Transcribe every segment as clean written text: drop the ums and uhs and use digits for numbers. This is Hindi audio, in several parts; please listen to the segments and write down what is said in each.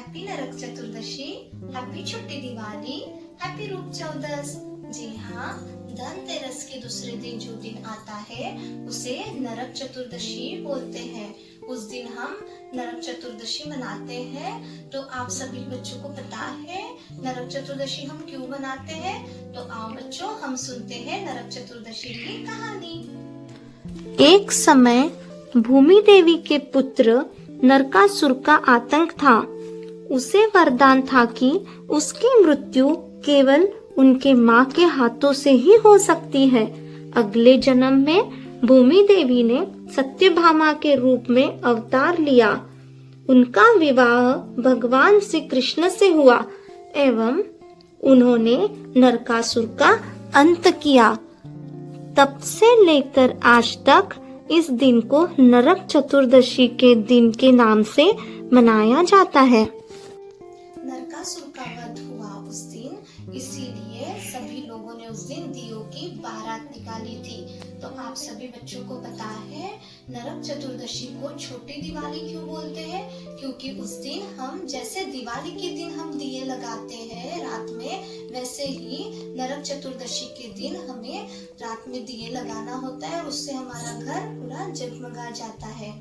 हैप्पी नरक चतुर्दशी, हैप्पी छोटी दिवाली, हैप्पी रूप चौदस। जी हाँ, धनतेरस के दूसरे दिन जो दिन आता है उसे नरक चतुर्दशी बोलते हैं। उस दिन हम नरक चतुर्दशी मनाते हैं। तो आप सभी बच्चों को पता है नरक चतुर्दशी हम क्यों मनाते हैं? तो आओ बच्चों, हम सुनते हैं नरक चतुर्दशी की कहानी। एक समय भूमि देवी के पुत्र नरकासुर का आतंक था। उसे वरदान था कि उसकी मृत्यु केवल उनके माँ के हाथों से ही हो सकती है। अगले जन्म में भूमि देवी ने सत्यभामा के रूप में अवतार लिया। उनका विवाह भगवान श्री कृष्ण से हुआ एवं उन्होंने नरकासुर का अंत किया। तब से लेकर आज तक इस दिन को नरक चतुर्दशी के दिन के नाम से मनाया जाता है। नरकासुर का वध हुआ उस दिन, इसीलिए सभी लोगों ने उस दिन दियों की बारात निकाली थी। तो आप सभी बच्चों को पता है नरक चतुर्दशी को छोटी दिवाली क्यों बोलते हैं? क्योंकि उस दिन हम जैसे दिवाली के दिन हम दिए लगाते हैं रात में, वैसे ही नरक चतुर्दशी के दिन हमें रात में दिए लगाना होता है। उससे हमारा घर पूरा जगमगा जाता है।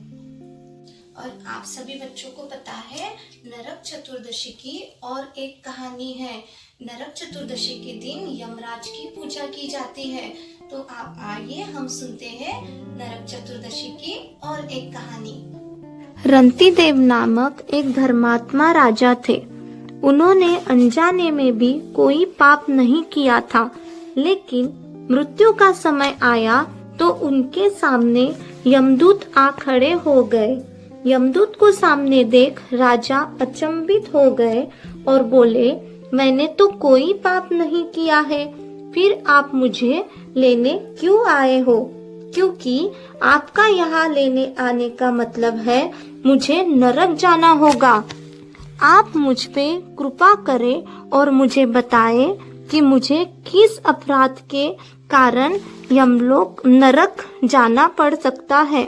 और आप सभी बच्चों को पता है नरक चतुर्दशी की और एक कहानी है। नरक चतुर्दशी के दिन यमराज की पूजा की जाती है। तो आप आइए हम सुनते हैं नरक चतुर्दशी की और एक कहानी। रंतिदेव नामक एक धर्मात्मा राजा थे। उन्होंने अनजाने में भी कोई पाप नहीं किया था, लेकिन मृत्यु का समय आया तो उनके सामने यमदूत आ खड़े हो गए। यमदूत को सामने देख राजा अचंभित हो गए और बोले, मैंने तो कोई पाप नहीं किया है, फिर आप मुझे लेने क्यों आए हो? क्योंकि आपका यहाँ लेने आने का मतलब है मुझे नरक जाना होगा। आप मुझ पे कृपा करें और मुझे बताएं कि मुझे किस अपराध के कारण यमलोक नरक जाना पड़ सकता है।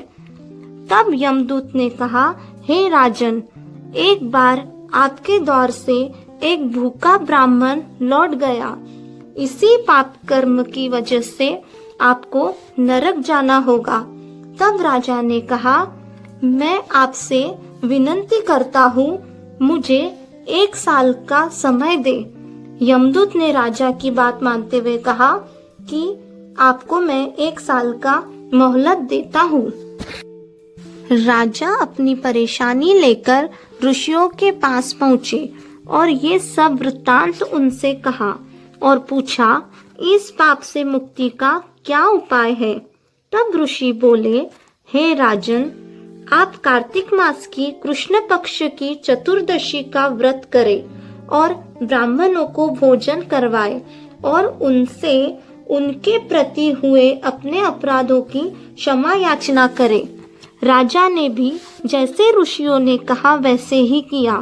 तब यमदूत ने कहा, हे राजन, एक बार आपके द्वार से एक भूखा ब्राह्मण लौट गया। इसी पाप कर्म की वजह से आपको नरक जाना होगा। तब राजा ने कहा, मैं आपसे विनती करता हूँ, मुझे 1 साल का समय दे। यमदूत ने राजा की बात मानते हुए कहा कि आपको मैं 1 साल का मोहलत देता हूँ। राजा अपनी परेशानी लेकर ऋषियों के पास पहुँचे और ये सब वृत्तांत उनसे कहा और पूछा, इस पाप से मुक्ति का क्या उपाय है? तब ऋषि बोले, हे राजन, आप कार्तिक मास की कृष्ण पक्ष की चतुर्दशी का व्रत करें और ब्राह्मणों को भोजन करवाएं और उनसे उनके प्रति हुए अपने अपराधों की क्षमा याचना करें। राजा ने भी जैसे ऋषियों ने कहा वैसे ही किया।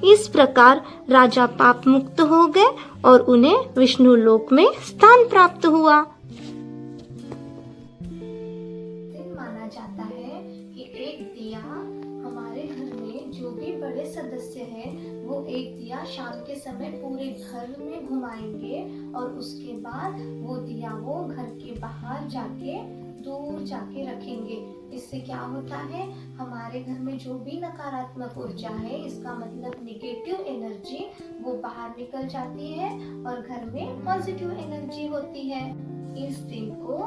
इस प्रकार राजा पाप मुक्त हो गए और उन्हें विष्णु लोक में स्थान प्राप्त हुआ। माना जाता है कि एक दिया हमारे घर में जो भी बड़े सदस्य हैं वो एक दिया शाम के समय पूरे घर में घुमाएंगे और उसके बाद वो दिया वो घर के बाहर जाके दूर जाके रखेंगे। इससे क्या होता है, हमारे घर में जो भी नकारात्मक ऊर्जा है, इसका मतलब नेगेटिव एनर्जी, वो बाहर निकल जाती है और घर में पॉजिटिव एनर्जी होती है। इस दिन को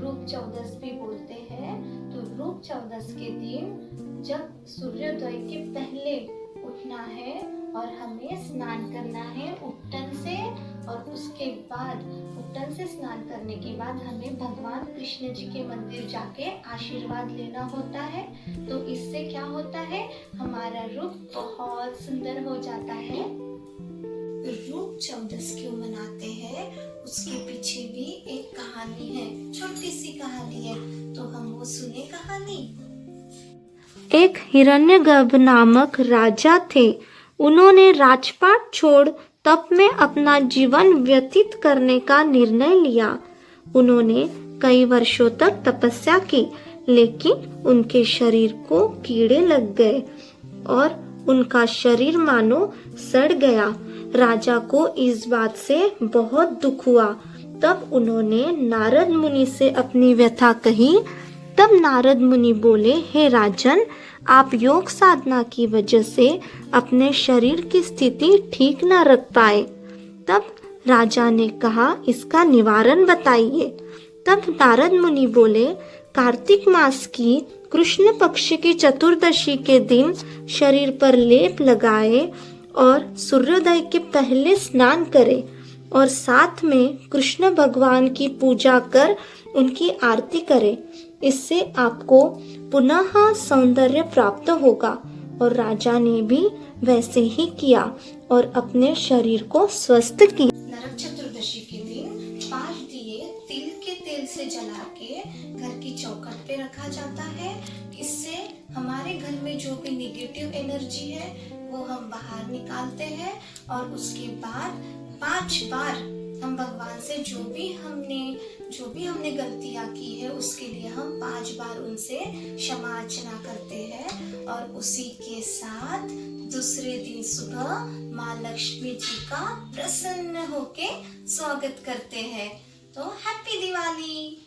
रूप चौदस भी बोलते हैं। तो रूप चौदस के दिन जब सूर्योदय के पहले उठना है और हमें स्नान करना है उपटन से, और उसके बाद उपटन से स्नान करने के बाद हमें भगवान कृष्ण जी के मंदिर जाके आशीर्वाद लेना होता है। तो इससे क्या होता है, हमारा रूप बहुत सुंदर हो जाता है। रूप चौदस क्यों मनाते हैं, उसके पीछे भी एक कहानी है, छोटी सी कहानी है। तो हम वो सुने कहानी। एक हिरण्यगर्भ नामक राजा थे। उन्होंने राजपाट छोड़ तप में अपना जीवन व्यतीत करने का निर्णय लिया। उन्होंने कई वर्षों तक तपस्या की, लेकिन उनके शरीर को कीड़े लग गए और उनका शरीर मानो सड़ गया। राजा को इस बात से बहुत दुख हुआ। तब उन्होंने नारद मुनि से अपनी व्यथा कही। तब नारद मुनि बोले, हे राजन, आप योग साधना की वजह से अपने शरीर की स्थिति ठीक न रख पाए। तब राजा ने कहा, इसका निवारण बताइए। तब नारद मुनि बोले, कार्तिक मास की कृष्ण पक्ष की चतुर्दशी के दिन शरीर पर लेप लगाए और सूर्योदय के पहले स्नान करें और साथ में कृष्ण भगवान की पूजा कर उनकी आरती करें। इससे आपको पुनः सौंदर्य प्राप्त होगा। और राजा ने भी वैसे ही किया और अपने शरीर को स्वस्थ किया। नरक चतुर्दशी के दिन 5 दिए तिल के तेल से जला के घर की चौखट पे रखा जाता है। इससे हमारे घर में जो भी नेगेटिव एनर्जी है वो हम बाहर निकालते हैं। और उसके बाद 5 बार हम भगवान से जो भी हमने गलतियां की है उसके लिए हम 5 बार उनसे क्षमा याचना करते हैं। और उसी के साथ दूसरे दिन सुबह माँ लक्ष्मी जी का प्रसन्न होके स्वागत करते हैं। तो हैप्पी दिवाली।